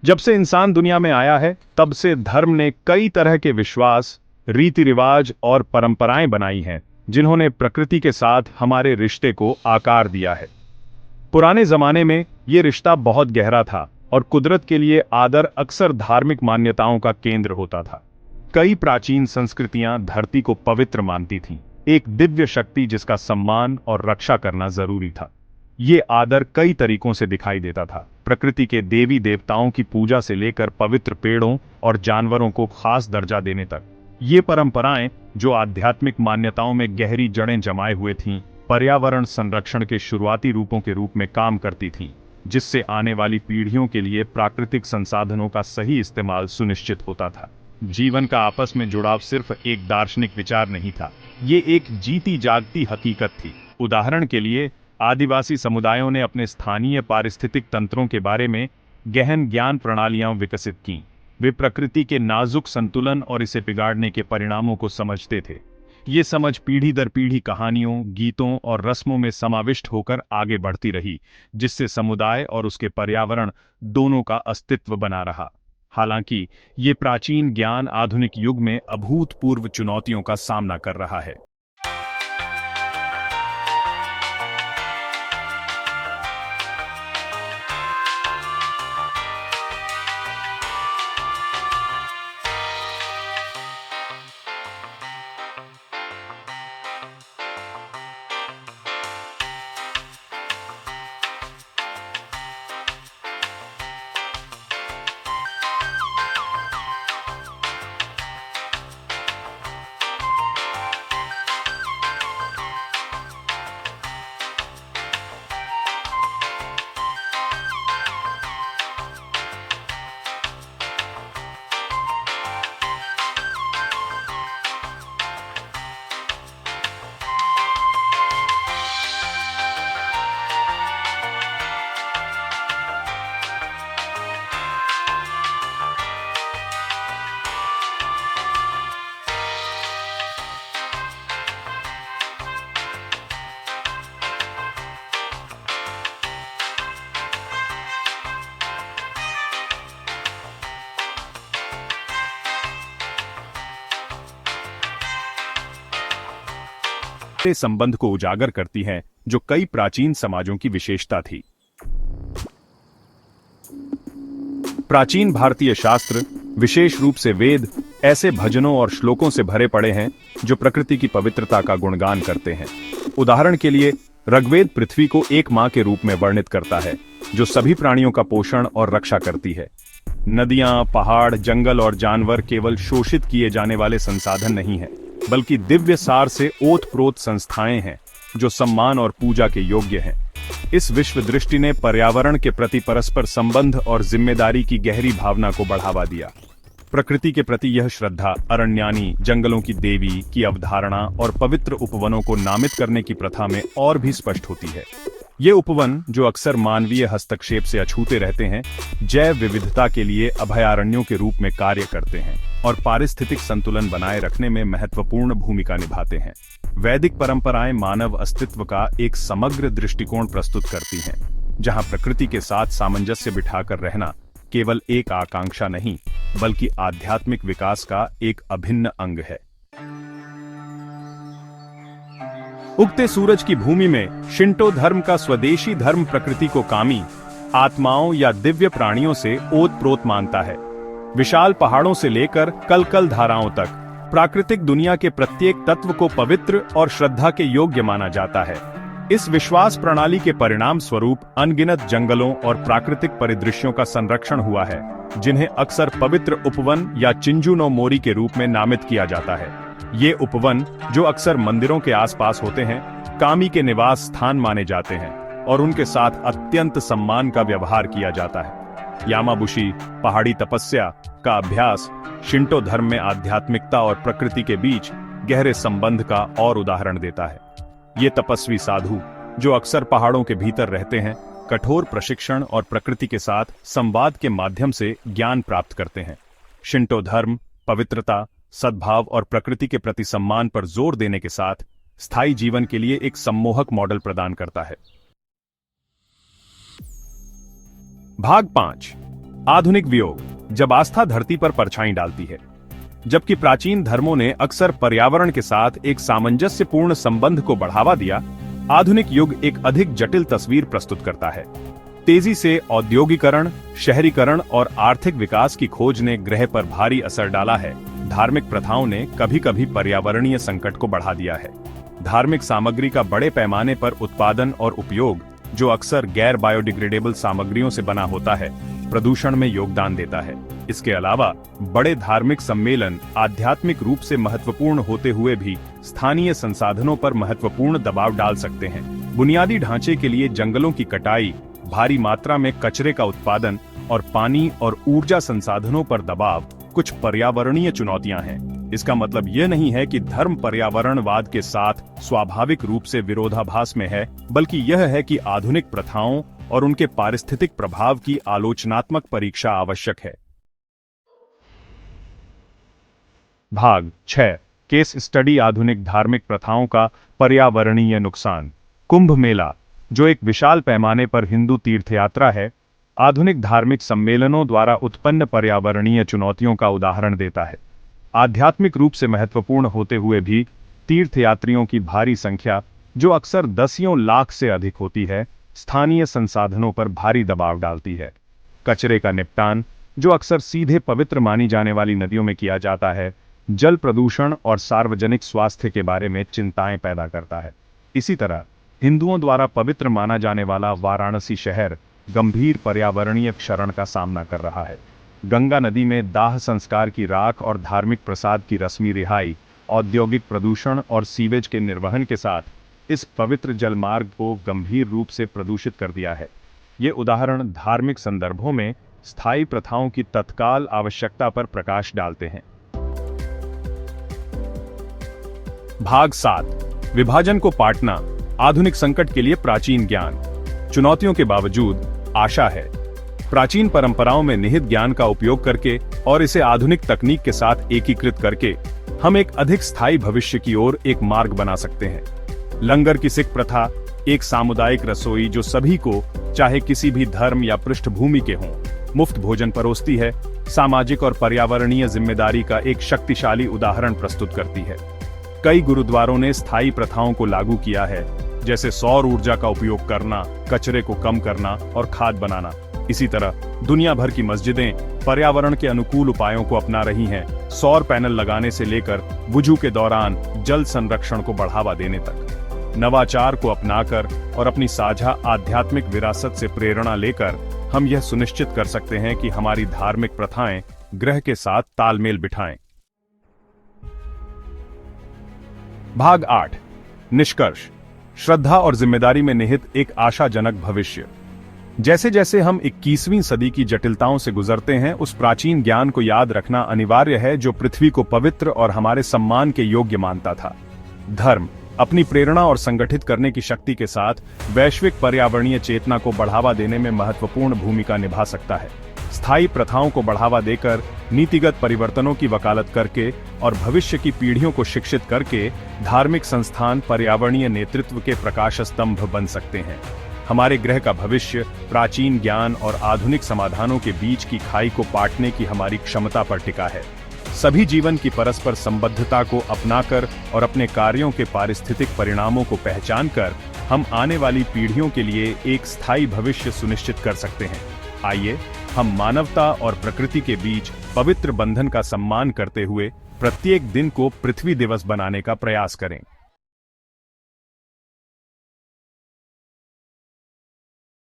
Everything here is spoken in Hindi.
जब से इंसान दुनिया में आया है तब से धर्म ने कई तरह के विश्वास, रीति रिवाज और परंपराएं बनाई हैं जिन्होंने प्रकृति के साथ हमारे रिश्ते को आकार दिया है। पुराने जमाने में ये रिश्ता बहुत गहरा था और कुदरत के लिए आदर अक्सर धार्मिक मान्यताओं का केंद्र होता था। कई प्राचीन संस्कृतियां धरती को पवित्र मानती थीं, एक दिव्य शक्ति जिसका सम्मान और रक्षा करना जरूरी था। ये आदर कई तरीकों से दिखाई देता था, प्रकृति के देवी देवताओं की पूजा से लेकर पवित्र पेड़ों और जानवरों को खास दर्जा देने तक। ये परंपराएं, जो आध्यात्मिक मान्यताओं में गहरी जड़ें जमाए हुए थीं, पर्यावरण संरक्षण के शुरुआती रूपों के रूप में काम करती थीं, जिससे आने वाली पीढ़ियों के लिए प्राकृतिक संसाधनों का सही इस्तेमाल सुनिश्चित होता था। जीवन का आपस में जुड़ाव सिर्फ एक दार्शनिक विचार नहीं था, ये एक जीती जागती हकीकत थी। उदाहरण के लिए, आदिवासी समुदायों ने अपने स्थानीय पारिस्थितिक तंत्रों के बारे में गहन ज्ञान प्रणालियां विकसित कीं। वे प्रकृति के नाजुक संतुलन और इसे बिगाड़ने के परिणामों को समझते थे। ये समझ पीढ़ी दर पीढ़ी कहानियों, गीतों और रस्मों में समाविष्ट होकर आगे बढ़ती रही, जिससे समुदाय और उसके पर्यावरण दोनों का अस्तित्व बना रहा। हालांकि ये प्राचीन ज्ञान आधुनिक युग में अभूतपूर्व चुनौतियों का सामना कर रहा है। संबंध को उजागर करती हैं, जो कई प्राचीन समाजों की विशेषता थी। प्राचीन भारतीय शास्त्र, विशेष रूप से वेद, ऐसे भजनों और श्लोकों से भरे पड़े हैं जो प्रकृति की पवित्रता का गुणगान करते हैं। उदाहरण के लिए, ऋग्वेद पृथ्वी को एक मां के रूप में वर्णित करता है, जो सभी प्राणियों का पोषण और रक्षा करती है। नदियां, पहाड़, जंगल और जानवर केवल शोषित किए जाने वाले संसाधन नहीं हैं, बल्कि दिव्य सार से ओतप्रोत संस्थाएं हैं जो सम्मान और पूजा के योग्य हैं। इस विश्व दृष्टि ने पर्यावरण के प्रति परस्पर संबंध और जिम्मेदारी की गहरी भावना को बढ़ावा दिया। प्रकृति के प्रति यह श्रद्धा अरण्यानी, जंगलों की देवी की अवधारणा और पवित्र उपवनों को नामित करने की प्रथा में और भी स्पष्ट होती है। ये उपवन, जो अक्सर मानवीय हस्तक्षेप से अछूते रहते हैं, जैव विविधता के लिए अभयारण्यों के रूप में कार्य करते हैं और पारिस्थितिक संतुलन बनाए रखने में महत्वपूर्ण भूमिका निभाते हैं। वैदिक परंपराएं मानव अस्तित्व का एक समग्र दृष्टिकोण प्रस्तुत करती हैं, जहां प्रकृति के साथ सामंजस्य बिठाकर रहना केवल एक आकांक्षा नहीं, बल्कि आध्यात्मिक विकास का एक अभिन्न अंग है। उगते सूरज की भूमि में शिंटो धर्म का स्वदेशी धर्म प्रकृति को कामी, आत्माओं या दिव्य प्राणियों से ओतप्रोत मानता है। विशाल पहाड़ों से लेकर कलकल धाराओं तक प्राकृतिक दुनिया के प्रत्येक तत्व को पवित्र और श्रद्धा के योग्य माना जाता है। इस विश्वास प्रणाली के परिणाम स्वरूप अनगिनत जंगलों और प्राकृतिक परिदृश्यों का संरक्षण हुआ है, जिन्हें अक्सर पवित्र उपवन या चिंजू नो मोरी के रूप में नामित किया जाता है। ये उपवन, जो अक्सर मंदिरों के आसपास होते हैं, कामी के निवास स्थान माने जाते हैं और उनके साथ अत्यंत सम्मान का व्यवहार किया जाता है। यामाबुशी, पहाड़ी तपस्या का अभ्यास, शिंटो धर्म में आध्यात्मिकता और प्रकृति के बीच गहरे संबंध का और उदाहरण देता है। ये तपस्वी साधु, जो अक्सर पहाड़ों के भीतर रहते हैं, कठोर प्रशिक्षण और प्रकृति के साथ संवाद के माध्यम से ज्ञान प्राप्त करते हैं। शिंटो धर्म पवित्रता, सद्भाव और प्रकृति के प्रति सम्मान पर जोर देने के साथ स्थायी जीवन के लिए एक सम्मोहक मॉडल प्रदान करता है। भाग 5, आधुनिक वियोग, जब आस्था धरती पर परछाई डालती है। जबकि प्राचीन धर्मों ने अक्सर पर्यावरण के साथ एक सामंजस्यपूर्ण संबंध को बढ़ावा दिया, आधुनिक युग एक अधिक जटिल तस्वीर प्रस्तुत करता है। तेजी से औद्योगिकरण, शहरीकरण और आर्थिक विकास की खोज ने ग्रह पर भारी असर डाला है। धार्मिक प्रथाओं ने कभी कभी पर्यावरणीय संकट को बढ़ा दिया है। धार्मिक सामग्री का बड़े पैमाने पर उत्पादन और उपयोग, जो अक्सर गैर बायोडिग्रेडेबल सामग्रियों से बना होता है, प्रदूषण में योगदान देता है। इसके अलावा बड़े धार्मिक सम्मेलन आध्यात्मिक रूप से महत्वपूर्ण होते हुए भी स्थानीय संसाधनों पर महत्वपूर्ण दबाव डाल सकते हैं। बुनियादी ढांचे के लिए जंगलों की कटाई, भारी मात्रा में कचरे का उत्पादन और पानी और ऊर्जा संसाधनों पर दबाव कुछ पर्यावरणीय चुनौतियां हैं। इसका मतलब यह नहीं है कि धर्म पर्यावरणवाद के साथ स्वाभाविक रूप से विरोधाभास में है, बल्कि यह है कि आधुनिक प्रथाओं और उनके पारिस्थितिक प्रभाव की आलोचनात्मक परीक्षा आवश्यक है। भाग 6, केस स्टडी, आधुनिक धार्मिक प्रथाओं का पर्यावरणीय नुकसान। कुंभ मेला, जो एक विशाल पैमाने पर हिंदू तीर्थयात्रा है, आधुनिक धार्मिक सम्मेलनों द्वारा उत्पन्न पर्यावरणीय चुनौतियों का उदाहरण देता है। आध्यात्मिक रूप से महत्वपूर्ण होते हुए भी तीर्थयात्रियों की भारी संख्या, जो अक्सर दसियों लाख से अधिक होती है, स्थानीय संसाधनों पर भारी दबाव डालती है। कचरे का निपटान, जो अक्सर सीधे पवित्र मानी जाने वाली नदियों में किया जाता है, जल प्रदूषण और सार्वजनिक स्वास्थ्य के बारे में चिंताएं पैदा करता है। इसी तरह हिंदुओं द्वारा पवित्र माना जाने वाला वाराणसी शहर गंभीर पर्यावरणीय क्षरण का सामना कर रहा है। गंगा नदी में दाह संस्कार की राख और धार्मिक प्रसाद की रस्मी रिहाई, औद्योगिक प्रदूषण और सीवेज के निर्वहन के साथ इस पवित्र जलमार्ग को गंभीर रूप से प्रदूषित कर दिया है। ये उदाहरण धार्मिक संदर्भों में स्थायी प्रथाओं की तत्काल आवश्यकता पर प्रकाश डालते हैं। भाग 7, विभाजन को पाटना, आधुनिक संकट के लिए प्राचीन ज्ञान। चुनौतियों के बावजूद आशा है। प्राचीन परंपराओं में निहित ज्ञान का उपयोग करके और इसे आधुनिक तकनीक के साथ एकीकृत करके हम एक अधिक स्थायी भविष्य की ओर एक मार्ग बना सकते हैं। लंगर की सिख प्रथा, एक सामुदायिक रसोई जो सभी को, चाहे किसी भी धर्म या पृष्ठभूमि के हों, मुफ्त भोजन परोसती है, सामाजिक और पर्यावरणीय जिम्मेदारी का एक शक्तिशाली उदाहरण प्रस्तुत करती है। कई गुरुद्वारों ने स्थायी प्रथाओं को लागू किया है, जैसे सौर ऊर्जा का उपयोग करना, कचरे को कम करना और खाद बनाना। इसी तरह दुनिया भर की मस्जिदें पर्यावरण के अनुकूल उपायों को अपना रही हैं, सौर पैनल लगाने से लेकर वुजू के दौरान जल संरक्षण को बढ़ावा देने तक। नवाचार को अपनाकर और अपनी साझा आध्यात्मिक विरासत से प्रेरणा लेकर हम यह सुनिश्चित कर सकते हैं कि हमारी धार्मिक प्रथाएं ग्रह के साथ तालमेल बिठाएं। भाग 8, निष्कर्ष, श्रद्धा और जिम्मेदारी में निहित एक आशाजनक भविष्य। जैसे जैसे हम 21वीं सदी की जटिलताओं से गुजरते हैं, उस प्राचीन ज्ञान को याद रखना अनिवार्य है जो पृथ्वी को पवित्र और हमारे सम्मान के योग्य मानता था। धर्म अपनी प्रेरणा और संगठित करने की शक्ति के साथ वैश्विक पर्यावरणीय चेतना को बढ़ावा देने में महत्वपूर्ण भूमिका निभा सकता है। स्थायी प्रथाओं को बढ़ावा देकर, नीतिगत परिवर्तनों की वकालत करके और भविष्य की पीढ़ियों को शिक्षित करके धार्मिक संस्थान पर्यावरणीय नेतृत्व के प्रकाश स्तंभ बन सकते हैं। हमारे ग्रह का भविष्य प्राचीन ज्ञान और आधुनिक समाधानों के बीच की खाई को पाटने की हमारी क्षमता पर टिका है। सभी जीवन की परस्पर संबद्धता को अपनाकर और अपने कार्यों के पारिस्थितिक परिणामों को पहचान कर हम आने वाली पीढ़ियों के लिए एक स्थायी भविष्य सुनिश्चित कर सकते हैं। आइए हम मानवता और प्रकृति के बीच पवित्र बंधन का सम्मान करते हुए प्रत्येक दिन को पृथ्वी दिवस बनाने का प्रयास करें।